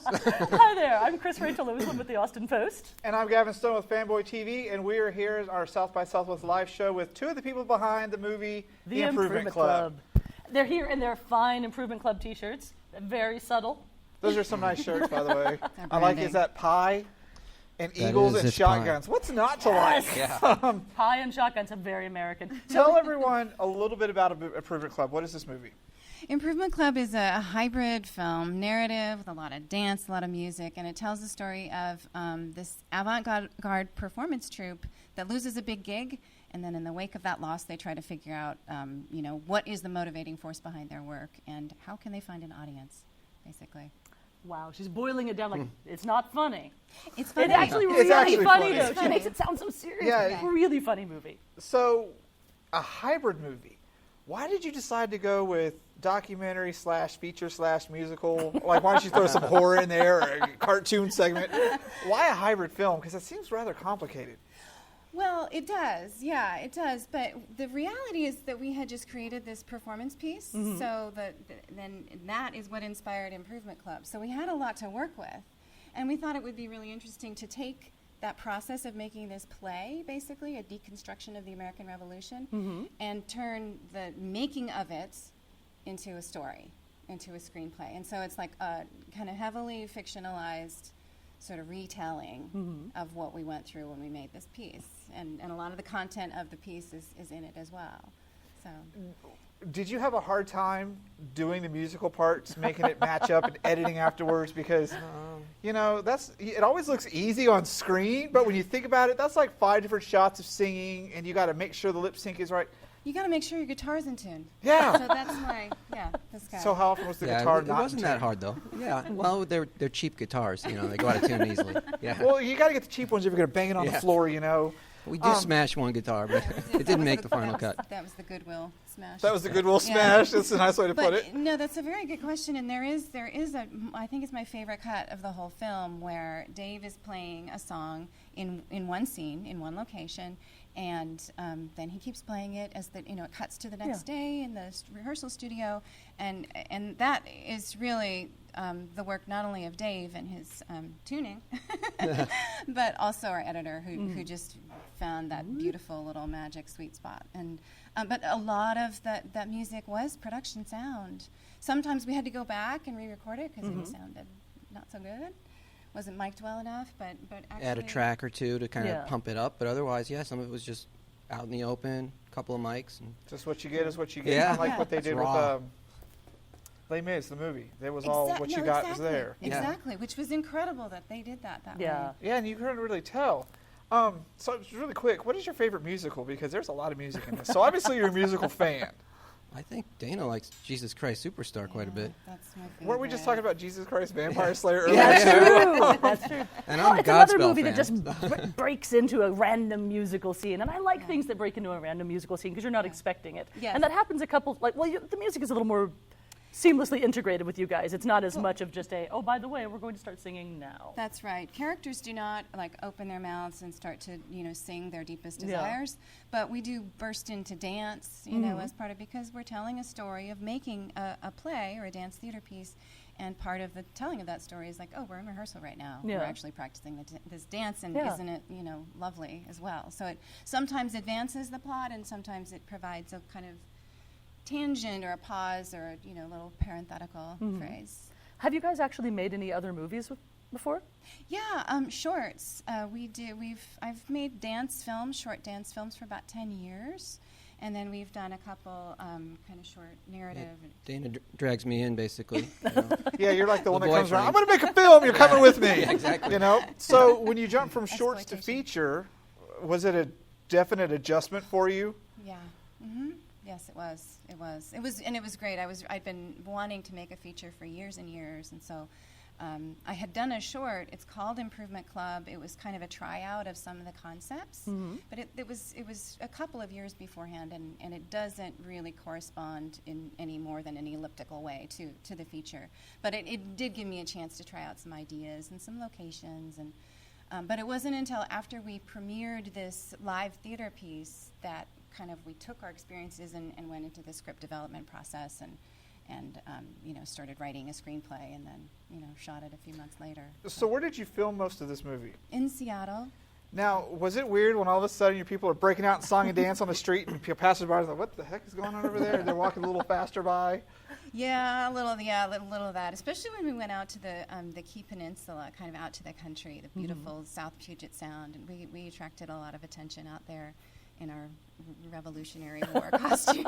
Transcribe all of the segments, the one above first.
Lewis. Hi there, I'm Chris Rachel Lewis with the Austin Post. And I'm Gavin Stone with Fanboy TV, and we are here at our South by Southwest live show with two of the people behind the movie The Improvement Club. They're here in their fine Improvement Club t-shirts. Very subtle. Those are some nice shirts, by the way. I like, is that pie and That eagles is, and it's shotguns? pie. What's not to like? Yeah. Pie and shotguns are very American. Tell everyone a little bit about Improvement Club. What is this movie? Improvement Club is a hybrid film narrative with a lot of dance, a lot of music, and it tells the story of this avant-garde performance troupe that loses a big gig, and then in the wake of that loss, they try to figure out, what is the motivating force behind their work, and how can they find an audience, basically. Wow, she's boiling it down like it's not funny. It's funny. It's actually It's really actually funny, funny. though. She makes it sound so serious. Yeah. It's a really funny movie. So, a hybrid movie. Why did you decide to go with documentary / feature / musical? Like, why don't you throw some horror in there or a cartoon segment? Why a hybrid film? Because it seems rather complicated. Well, it does. Yeah, it does. But the reality is that we had just created this performance piece, so then that is what inspired Improvement Club. So we had a lot to work with, and we thought it would be really interesting to take that process of making this play, basically a deconstruction of the American Revolution, and turn the making of it into a story, into a screenplay. And so it's like a kind of heavily fictionalized sort of retelling of what we went through when we made this piece. And a lot of the content of the piece is in it as well. So, Did you have a hard time doing the musical parts, making it match up and editing afterwards? Because, it always looks easy on screen, but when you think about it, that's like 5 different shots of singing, and you got to make sure the lip sync is right. you got to make sure your guitar's in tune. Yeah. So that's this guy. So how often was the guitar it not wasn't in that tune? hard though. Yeah, well, they're cheap guitars. They go out of tune easily. Yeah. Well, you got to get the cheap ones if you're going to bang it on the Yeah. floor, We did smash one guitar, but it didn't make the final cut. That was the Goodwill smash. That was the Goodwill Yeah. smash. That's a nice way to put it. No, that's a very good question, and there is a, I think it's my favorite cut of the whole film where Dave is playing a song in one scene, in one location, and then he keeps playing it as it cuts to the next day in the rehearsal studio, and that is really the work not only of Dave and his tuning, but also our editor who just found that beautiful little magic sweet spot. And but a lot of that music was production sound. Sometimes we had to go back and re-record it because it sounded not so good. Wasn't mic'd well enough, but actually Add a track or two to kind Yeah. of pump it up, but otherwise, some of it was just out in the open, a couple of mics. And Just what you get is what you get. Yeah. I like what they It's did raw. with Les Mis, the movie. It was all what you got was there. Yeah. Exactly, which was incredible that they did that Yeah. way. Yeah, and you couldn't really tell. So it's really quick. What is your favorite musical? Because there's a lot of music in this. So obviously you're a musical fan. I think Dana likes Jesus Christ Superstar quite a bit. That's my favorite. Weren't we just talking about Jesus Christ Vampire Slayer earlier? Yeah. True. That's true. And Well, I'm a it's another Godspell movie fan. that just breaks into a random musical scene, and I like things that break into a random musical scene because you're not expecting it. Yes. And that happens a couple. The music is a little more seamlessly integrated with you guys. It's not as much of just oh, by the way, we're going to start singing now. That's right. Characters do not open their mouths and start to sing their deepest Yeah. desires, but we do burst into dance, as part of because we're telling a story of making a play or a dance theater piece, and part of the telling of that story is we're in rehearsal right now. Yeah. We're actually practicing this dance, and Yeah. isn't it lovely as well? So it sometimes advances the plot, and sometimes it provides a kind of tangent or a pause or a little parenthetical phrase. Have you guys actually made any other movies before? Yeah, shorts. I've made short dance films for about 10 years, and then we've done a couple kind of short narrative. Dana drags me in, basically. Yeah, you're like the one that comes around. I'm boyfriend. going to make a film. You're coming with me. Yeah, exactly. So when you jump from shorts to Exploitation. feature, was it a definite adjustment for you? Yeah. Mm-hmm. Yes, it was. It was great. I'd been wanting to make a feature for years and years, and so I had done a short. It's called Improvement Club. It was kind of a tryout of some of the concepts, but it was a couple of years beforehand, and it doesn't really correspond in any more than an elliptical way to the feature. But it did give me a chance to try out some ideas and some locations, and but it wasn't until after we premiered this live theater piece that kind of we took our experiences and went into the script development process and started writing a screenplay, and then shot it a few months later. So where did you film most of this movie? In Seattle. Now, was it weird when all of a sudden your people are breaking out in song and dance on the street and passersby are like, what the heck is going on over there? And they're walking a little faster by. Yeah, a little of that. Especially when we went out to the Key Peninsula, kind of out to the country, the beautiful South Puget Sound, and we attracted a lot of attention out there in our Revolutionary War costumes,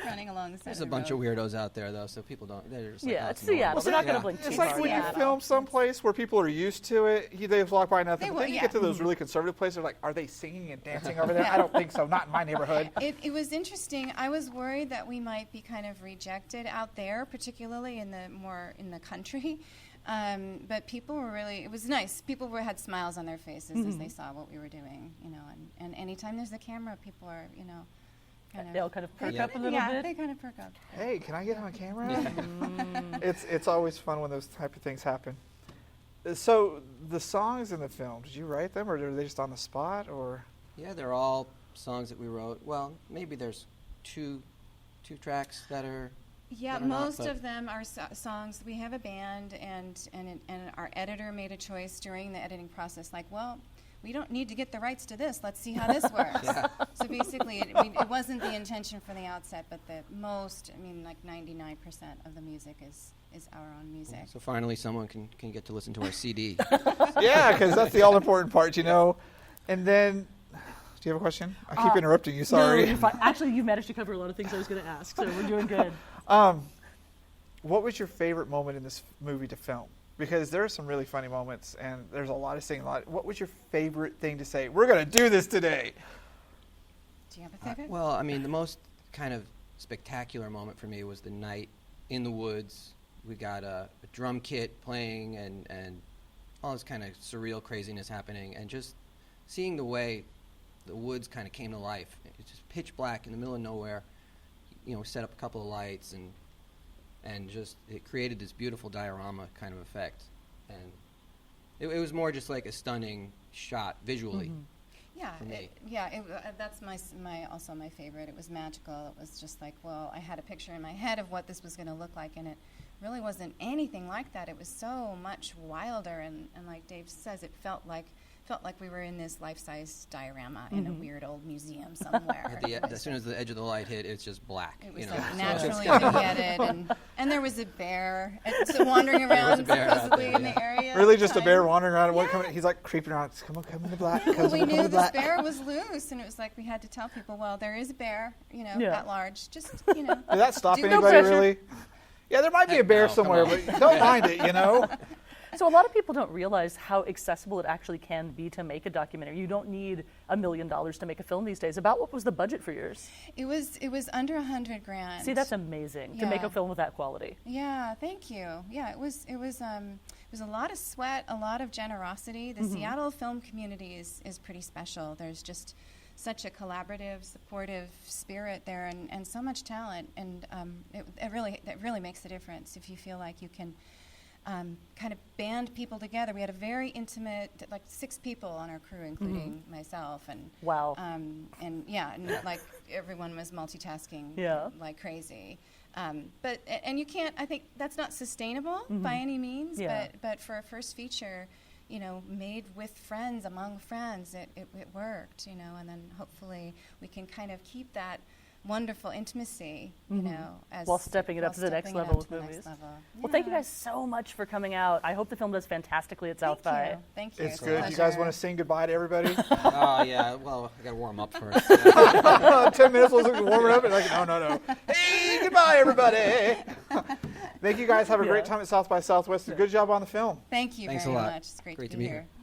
running along the side There's of a the bunch road. of weirdos out there, though, so people don't. They're just like, Yeah, oh, it's normal. Seattle. They're not going to Yeah. blink too It's like hard. when you Seattle. film someplace where people are used to it, they walk by nothing. They But will, then you yeah. get to those really conservative places, they're like, are they singing and dancing over there? I don't think so. Not in my neighborhood. It was interesting. I was worried that we might be kind of rejected out there, particularly in the country. But people were really, it was nice. People had smiles on their faces as they saw what we were doing, and anytime there's a camera, people are, kind of. They'll kind of perk Yeah. up a little Yeah, bit. they kind of perk up. Hey, can I get on camera? It's always fun when those type of things happen. So the songs in the film, did you write them, or are they just on the spot, or? Yeah, they're all songs that we wrote. Well, maybe there's two tracks that are. Yeah, that are not, most but- of them are songs. We have a band, and our editor made a choice during the editing process, like, well, we don't need to get the rights to this. Let's see how this works. So basically, it wasn't the intention from the outset, but like 99% of the music is our own music. So finally, someone can get to listen to our CD. Yeah, because that's the all-important part, And then, do you have a question? I keep interrupting you, sorry. No, you're fine. Actually, you managed to cover a lot of things I was going to ask, so we're doing good. What was your favorite moment in this movie to film? Because there are some really funny moments, and there's a lot of singing. What was your favorite thing to say? We're going to do this today. Do you have a favorite? Well, I mean, the most kind of spectacular moment for me was the night in the woods. We got a drum kit playing and all this kind of surreal craziness happening, and just seeing the way the woods kind of came to life. It's just pitch black in the middle of nowhere. We set up a couple of lights and just it created this beautiful diorama kind of effect, and it was more just like a stunning shot visually. Yeah, for me. That's also my favorite. It was magical. It was just like, well, I had a picture in my head of what this was going to look like, and it really wasn't anything like that. It was so much wilder, and like Dave says, it felt like we were in this life-size diorama in a weird old museum somewhere. As soon as the edge of the light hit, it's just black. It was so like it's- naturally vignetted, and there was a bear wandering around a bear out supposedly there, in the area. Really at the just a time. bear wandering around. Yeah. He's like creeping around. Come in the black. Well, we come knew in the this black. bear was loose, and it was like we had to tell people, well, there is a bear, Yeah. that large. Just, Did that stop Do- anybody, No pressure. really? Yeah, there might be a bear No, come somewhere, on. but don't mind it, So a lot of people don't realize how accessible it actually can be to make a documentary. You don't need $1 million to make a film these days. About what was the budget for yours? It was under $100,000. See, that's amazing to make Yeah. a film of that quality. Yeah, thank you. Yeah, it was a lot of sweat, a lot of generosity. The Seattle film community is pretty special. There's just such a collaborative, supportive spirit there, and so much talent, and it really makes a difference if you feel like you can kind of band people together. We had a very intimate, like 6 people on our crew, including myself, and Wow. and like everyone was multitasking Yeah. like crazy. But you can't. I think that's not sustainable by any means. Yeah. But for a first feature, made with friends, among friends, it worked. And then hopefully we can kind of keep that wonderful intimacy. As While stepping it up to the next stepping it level up with to the movies. next level. Well, thank you Yeah. guys so much for coming out. I hope the film does fantastically at South Thank by. you. Thank you. It's a good. You guys pleasure. want to sing goodbye to everybody? Oh, yeah. Well, I got to warm up first. 10 minutes, we'll warm it up. And like, no. Hey, goodbye, everybody. Thank you guys. Have a great Yeah. time at South by Southwest. Good job on the film. Thank you Thanks very a lot. much. It's great Great to to be be here. here.